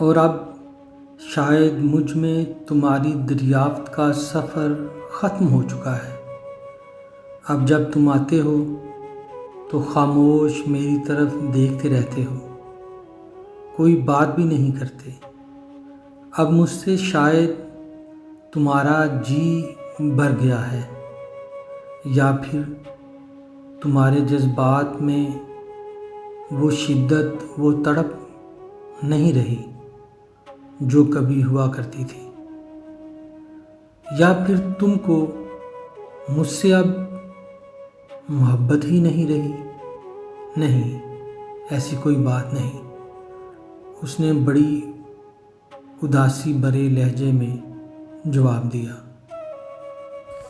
اور اب شاید مجھ میں تمہاری دریافت کا سفر ختم ہو چکا ہے۔ اب جب تم آتے ہو تو خاموش میری طرف دیکھتے رہتے ہو، کوئی بات بھی نہیں کرتے۔ اب مجھ سے شاید تمہارا جی بھر گیا ہے، یا پھر تمہارے جذبات میں وہ شدت، وہ تڑپ نہیں رہی جو کبھی ہوا کرتی تھی، یا پھر تم کو مجھ سے اب محبت ہی نہیں رہی۔ نہیں، ایسی کوئی بات نہیں، اس نے بڑی اداسی بھرے لہجے میں جواب دیا۔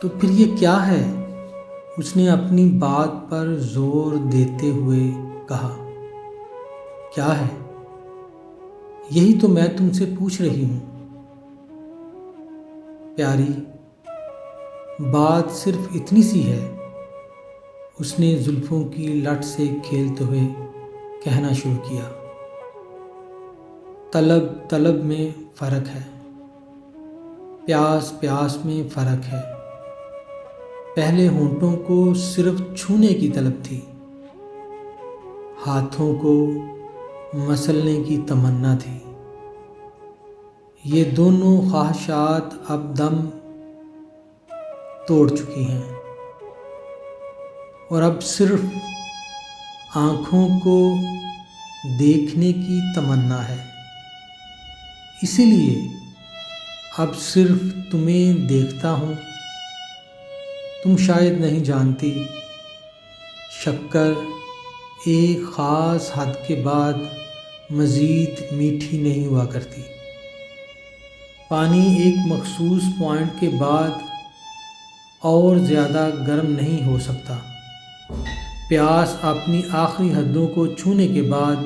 تو پھر یہ کیا ہے؟ اس نے اپنی بات پر زور دیتے ہوئے کہا۔ کیا ہے؟ یہی تو میں تم سے پوچھ رہی ہوں پیاری، بات صرف اتنی سی ہے۔ اس نے زلفوں کی لٹ سے کھیلتے ہوئے کہنا شروع کیا۔ طلب طلب میں فرق ہے، پیاس پیاس میں فرق ہے۔ پہلے ہونٹوں کو صرف چھونے کی طلب تھی، ہاتھوں کو مسلنے کی تمنا تھی۔ یہ دونوں خواہشات اب دم توڑ چکی ہیں، اور اب صرف آنکھوں کو دیکھنے کی تمنا ہے۔ اسی لیے اب صرف تمہیں دیکھتا ہوں۔ تم شاید نہیں جانتی، شکر ایک خاص حد کے بعد مزید میٹھی نہیں ہوا کرتی۔ پانی ایک مخصوص پوائنٹ کے بعد اور زیادہ گرم نہیں ہو سکتا۔ پیاس اپنی آخری حدوں کو چھونے کے بعد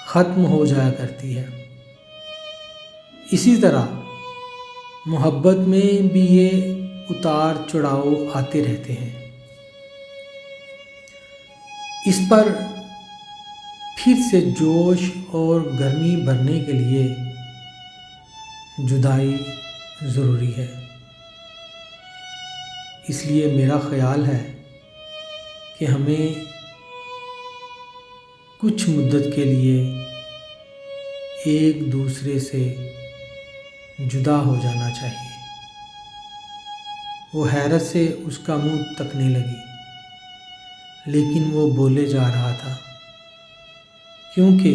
ختم ہو جایا کرتی ہے۔ اسی طرح محبت میں بھی یہ اتار چڑھاؤ آتے رہتے ہیں۔ اس پر پھر سے جوش اور گرمی بھرنے کے لیے جدائی ضروری ہے۔ اس لیے میرا خیال ہے کہ ہمیں کچھ مدت کے لیے ایک دوسرے سے جدا ہو جانا چاہیے۔ وہ حیرت سے اس کا منہ تکنے لگی، لیکن وہ بولے جا رہا تھا، کیونکہ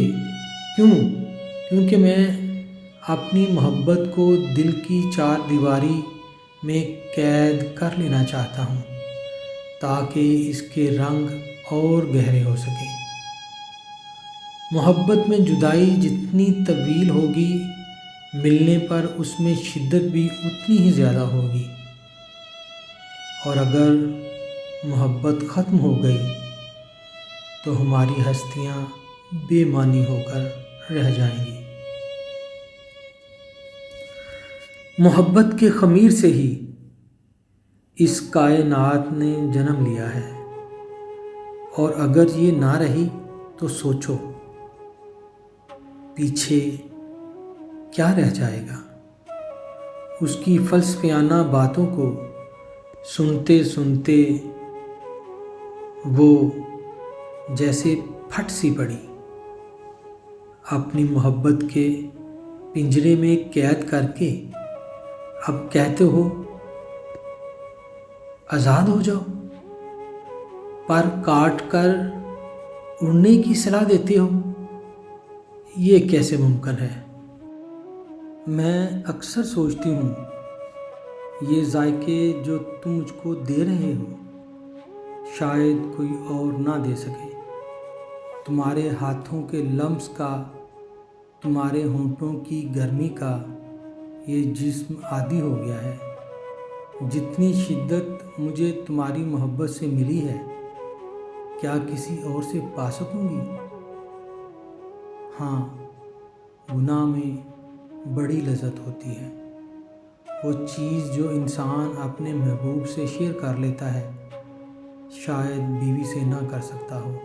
میں اپنی محبت کو دل کی چار دیواری میں قید کر لینا چاہتا ہوں، تاکہ اس کے رنگ اور گہرے ہو سکیں۔ محبت میں جدائی جتنی طویل ہوگی، ملنے پر اس میں شدت بھی اتنی ہی زیادہ ہوگی، اور اگر محبت ختم ہو گئی تو ہماری ہستیاں بے معنی ہو کر رہ جائیں گی۔ محبت کے خمیر سے ہی اس کائنات نے جنم لیا ہے، اور اگر یہ نہ رہی تو سوچو پیچھے کیا رہ جائے گا۔ اس کی فلسفیانہ باتوں کو سنتے سنتے وہ جیسے پھٹ سی پڑی۔ اپنی محبت کے پنجرے میں قید کر کے اب کہتے ہو آزاد ہو جاؤ، پر کاٹ کر اڑنے کی صلاح دیتے ہو۔ یہ کیسے ممکن ہے؟ میں اکثر سوچتی ہوں، یہ ذائقے جو تم مجھ کو دے رہے ہو شاید کوئی اور نہ دے سکے۔ تمہارے ہاتھوں کے لمس کا، تمہارے ہونٹوں کی گرمی کا یہ جسم عادی ہو گیا ہے۔ جتنی شدت مجھے تمہاری محبت سے ملی ہے، کیا کسی اور سے پا سکوں گی؟ ہاں، گناہ میں بڑی لذت ہوتی ہے۔ وہ چیز جو انسان اپنے محبوب سے شیئر کر لیتا ہے، شاید بیوی سے نہ کر سکتا ہو۔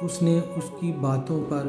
اس نے اس کی باتوں پر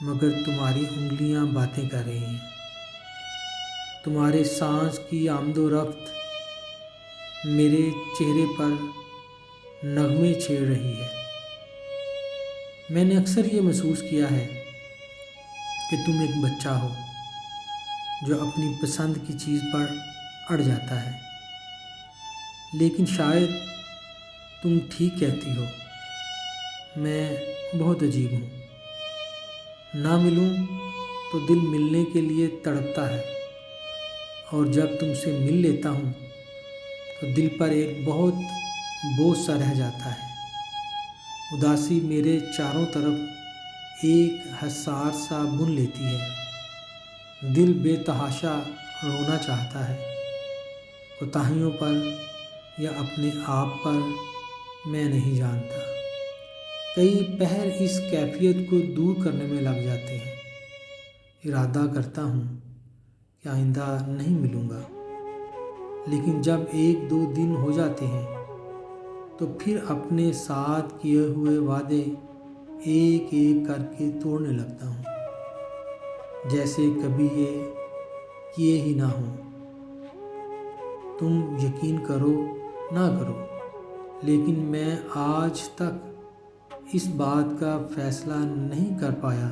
مگر تمہاری انگلیاں باتیں کر رہی ہیں، تمہارے سانس کی آمد و رفت میرے چہرے پر نغمے چھیڑ رہی ہے۔ میں نے اکثر یہ محسوس کیا ہے کہ تم ایک بچہ ہو جو اپنی پسند کی چیز پر اڑ جاتا ہے، لیکن شاید تم ٹھیک کہتی ہو، میں بہت عجیب ہوں۔ نہ ملوں تو دل ملنے کے لیے تڑپتا ہے، اور جب تم سے مل لیتا ہوں تو دل پر ایک بہت بوجھ سا رہ جاتا ہے۔ اداسی میرے چاروں طرف ایک حصار سا بن لیتی ہے، دل بے تحاشا رونا چاہتا ہے، کوتاہیوں پر یا اپنے آپ پر میں نہیں جانتا۔ کئی پہر اس کیفیت کو دور کرنے میں لگ جاتے ہیں۔ ارادہ کرتا ہوں کہ آئندہ نہیں ملوں گا، لیکن جب ایک دو دن ہو جاتے ہیں تو پھر اپنے ساتھ کیے ہوئے وعدے ایک ایک کر کے توڑنے لگتا ہوں، جیسے کبھی یہ کیے ہی نہ ہوں۔ تم یقین کرو نہ کرو، لیکن میں آج تک اس بات کا فیصلہ نہیں کر پایا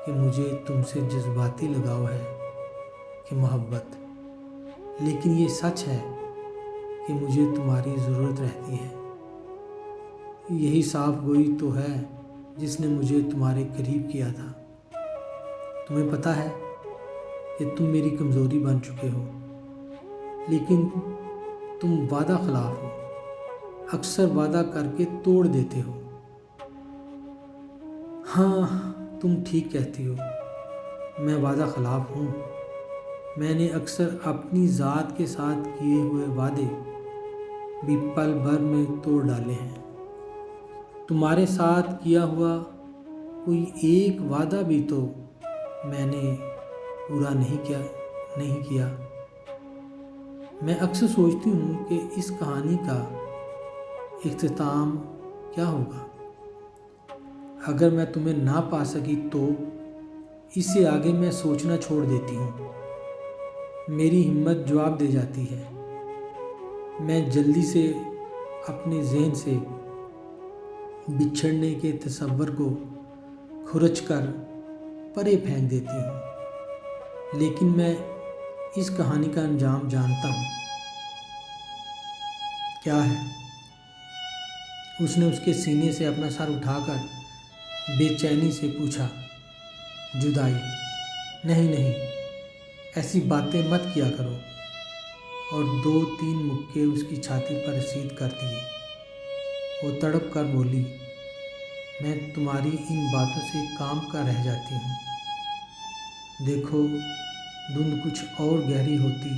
کہ مجھے تم سے جذباتی لگاؤ ہے کہ محبت، لیکن یہ سچ ہے کہ مجھے تمہاری ضرورت رہتی ہے۔ یہی صاف گوئی تو ہے جس نے مجھے تمہارے قریب کیا تھا۔ تمہیں پتہ ہے کہ تم میری کمزوری بن چکے ہو، لیکن تم وعدہ خلاف ہو، اکثر وعدہ کر کے توڑ دیتے ہو۔ ہاں، تم ٹھیک کہتی ہو، میں وعدہ خلاف ہوں۔ میں نے اکثر اپنی ذات کے ساتھ کیے ہوئے وعدے بھی پل بھر میں توڑ ڈالے ہیں۔ تمہارے ساتھ کیا ہوا کوئی ایک وعدہ بھی تو میں نے پورا نہیں کیا۔ میں اکثر سوچتی ہوں کہ اس کہانی کا اختتام کیا ہوگا۔ اگر میں تمہیں نہ پا سکی تو اس سے آگے میں سوچنا چھوڑ دیتی ہوں۔ میری ہمت جواب دے جاتی ہے۔ میں جلدی سے اپنے ذہن سے بچھڑنے کے تصور کو کھرچ کر پرے پھینک دیتی ہوں، لیکن میں اس کہانی کا انجام جانتا ہوں۔ کیا ہے؟ اس نے اس کے سینے سے اپنا سر اٹھا کر بے چینی سے پوچھا۔ جدائی؟ نہیں نہیں، ایسی باتیں مت کیا کرو، اور دو تین مکے اس کی چھاتی پر رسید کر دیے۔ وہ تڑپ کر بولی، میں تمہاری ان باتوں سے کام کا رہ جاتی ہوں۔ دیکھو، دھند کچھ اور گہری ہوتی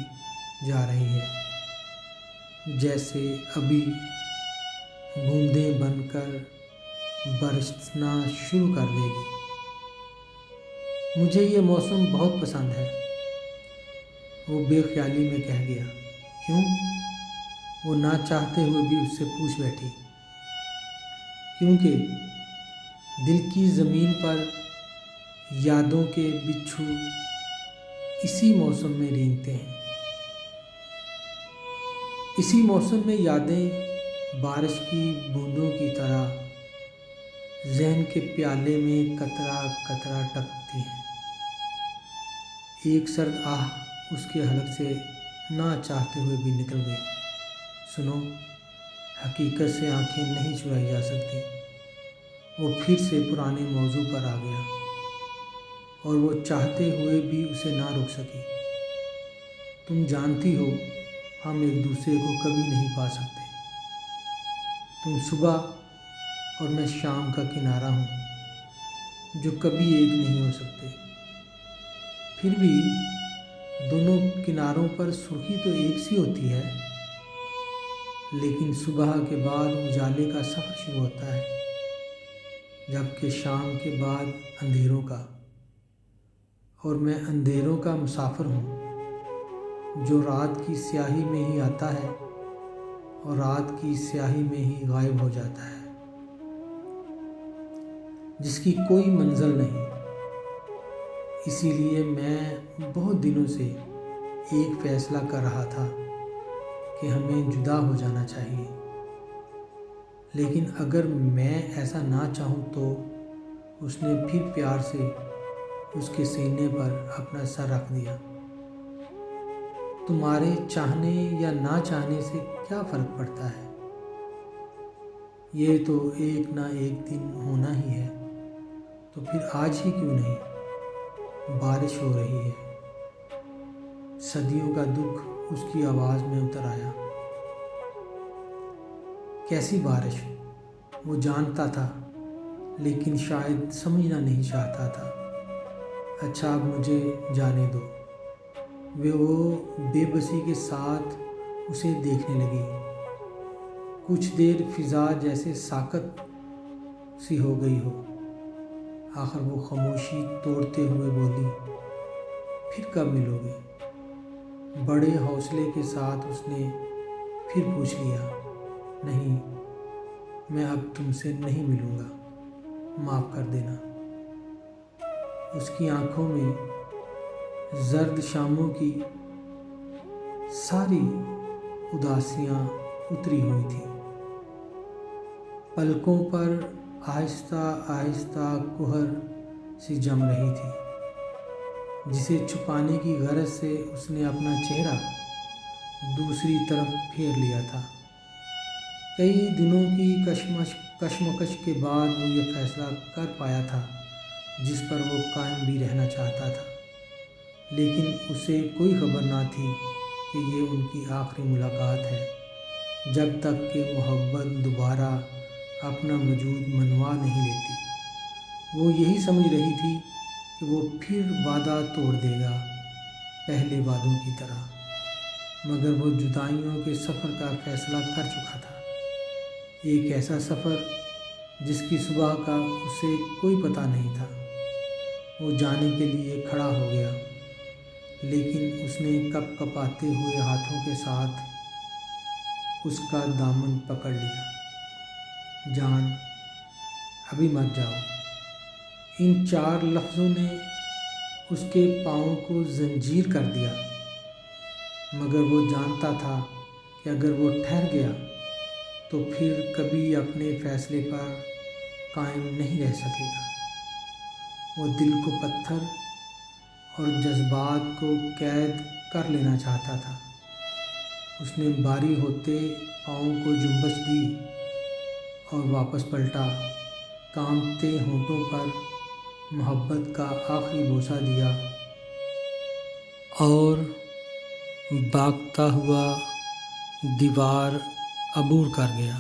جا رہی ہے، جیسے ابھی بوندیں بن کر برسنا شروع کر دے گی۔ مجھے یہ موسم بہت پسند ہے، وہ بے خیالی میں کہہ گیا۔ کیوں؟ وہ نہ چاہتے ہوئے بھی اس سے پوچھ بیٹھی۔ کیونکہ دل کی زمین پر یادوں کے بچھو اسی موسم میں رینگتے ہیں۔ اسی موسم میں یادیں بارش کی بوندوں کی طرح ذہن کے پیالے میں قطرہ قطرہ ٹپکتی ہیں۔ ایک سرد آہ اس کے حلق سے نہ چاہتے ہوئے بھی نکل گئی۔ سنو، حقیقت سے آنکھیں نہیں چرائی جا سکتی۔ وہ پھر سے پرانے موضوع پر آ گیا، اور وہ چاہتے ہوئے بھی اسے نہ روک سکی۔ تم جانتی ہو، ہم ایک دوسرے کو کبھی نہیں پا سکتے۔ تم صبح اور میں شام کا کنارہ ہوں، جو کبھی ایک نہیں ہو سکتے۔ پھر بھی دونوں کناروں پر سرخی تو ایک سی ہوتی ہے، لیکن صبح کے بعد اجالے کا سفر شروع ہوتا ہے، جبکہ شام کے بعد اندھیروں کا، اور میں اندھیروں کا مسافر ہوں، جو رات کی سیاہی میں ہی آتا ہے اور رات کی سیاہی میں ہی غائب ہو جاتا ہے، جس کی کوئی منزل نہیں۔ اسی لیے میں بہت دنوں سے ایک فیصلہ کر رہا تھا کہ ہمیں جدا ہو جانا چاہیے، لیکن اگر میں ایسا نہ چاہوں تو اس نے پھر پیار سے اس کے سینے پر اپنا سر رکھ دیا۔ تمہارے چاہنے یا نہ چاہنے سے کیا فرق پڑتا ہے؟ یہ تو ایک نہ ایک دن ہونا ہی ہے، تو پھر آج ہی کیوں نہیں؟ بارش ہو رہی ہے۔ صدیوں کا دکھ اس کی آواز میں اتر آیا۔ کیسی بارش؟ وہ جانتا تھا، لیکن شاید سمجھنا نہیں چاہتا تھا۔ اچھا، اب مجھے جانے دو۔ وہ بے بسی کے ساتھ اسے دیکھنے لگی۔ کچھ دیر فضا جیسے ساکت سی ہو گئی ہو۔ آخر وہ خاموشی توڑتے ہوئے بولی، پھر کب ملو گے؟ بڑے حوصلے کے ساتھ اس نے پھر پوچھ لیا، نہیں، میں اب تم سے نہیں ملوں گا، معاف کر دینا۔ اس کی آنکھوں میں زرد شاموں کی ساری اداسیاں اتری ہوئی تھیں۔ پلکوں پر آہستہ آہستہ کہر سی جم رہی تھی، جسے چھپانے کی غرض سے اس نے اپنا چہرہ دوسری طرف پھیر لیا تھا۔ کئی دنوں کی کشمکش کے بعد وہ یہ فیصلہ کر پایا تھا جس پر وہ قائم بھی رہنا چاہتا تھا، لیکن اسے کوئی خبر نہ تھی کہ یہ ان کی آخری ملاقات ہے، جب تک کہ محبت دوبارہ اپنا وجود منوا نہیں لیتی۔ وہ یہی سمجھ رہی تھی کہ وہ پھر وعدہ توڑ دے گا، پہلے وعدوں کی طرح، مگر وہ جدائیوں کے سفر کا فیصلہ کر چکا تھا۔ ایک ایسا سفر جس کی صبح کا اسے کوئی پتہ نہیں تھا۔ وہ جانے کے لیے کھڑا ہو گیا، لیکن اس نے کپ کپاتے ہوئے ہاتھوں کے ساتھ اس کا دامن پکڑ لیا۔ جان، ابھی مت جاؤ۔ ان 4 لفظوں نے اس کے پاؤں کو زنجیر کر دیا، مگر وہ جانتا تھا کہ اگر وہ ٹھہر گیا تو پھر کبھی اپنے فیصلے پر قائم نہیں رہ سکے گا۔ وہ دل کو پتھر اور جذبات کو قید کر لینا چاہتا تھا۔ اس نے باری ہوتے پاؤں کو جنبش دی اور واپس پلٹا، کانپتے ہونٹوں پر محبت کا آخری بوسہ دیا اور بھاگتا ہوا دیوار عبور کر گیا۔